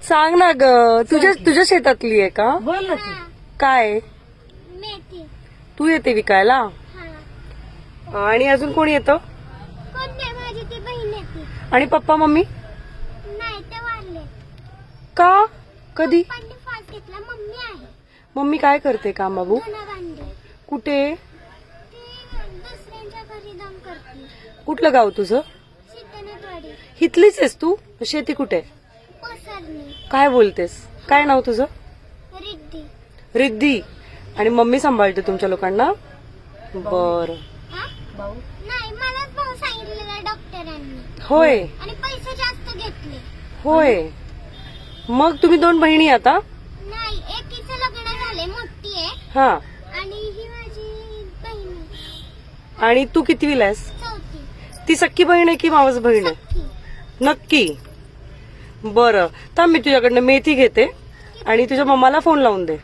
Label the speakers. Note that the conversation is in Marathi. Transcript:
Speaker 1: सांग ना ग, तुझ्या शेतातली आहे का?
Speaker 2: बोल ना तू.
Speaker 1: काय
Speaker 3: मेथी.
Speaker 1: तू येते विकायला?
Speaker 3: हा.
Speaker 1: आणि अजून कोणी येतं?
Speaker 3: कोण नाही, माझी ती बहीण येते.
Speaker 1: आणि पप्पा मम्मी?
Speaker 3: नाही, ते वारले.
Speaker 1: का? कधी?
Speaker 3: पप्पांनी फास घेतला. मम्मी आहे.
Speaker 1: मम्मी काय करते काम बाबू?
Speaker 3: धुणं भांडी.
Speaker 1: कुठे?
Speaker 3: ती दुसऱ्यांच्या घरी जाऊन करते.
Speaker 1: कुठलं गाव तुझं?
Speaker 3: सिद्धनाथवाडी.
Speaker 1: हितलीच आहेस तू? शेती कुठे?
Speaker 3: पसरणी.
Speaker 1: काय बोलतेस? काय नाव तुझं?
Speaker 3: रिद्धी.
Speaker 1: रिद्धी. आणि मम्मी सांभाळते तुमच्या लोकांना? बर.
Speaker 3: हा?
Speaker 2: भाऊ
Speaker 3: नाही, मलाच भाऊ सांगितलेला डॉक्टरांनी.
Speaker 1: होय
Speaker 3: आणि पैसे जास्त घेतले.
Speaker 1: होय. मग तुम्ही 2 बहिणी आता?
Speaker 3: नाही, एकीचं लग्न झाले, मोठी आहे.
Speaker 1: हा.
Speaker 3: आणि ही माझी बहीण आहे.
Speaker 1: आणि तू कितवीला आहेस?
Speaker 3: 4थी.
Speaker 1: ती सक्की बहीण आहे की मावस बहीण आहे?
Speaker 3: सख्खी.
Speaker 1: नक्की. बरं, थांब मी तुझ्याकडनं मेथी घेते आणि तुझ्या मम्माला फोन लावून दे.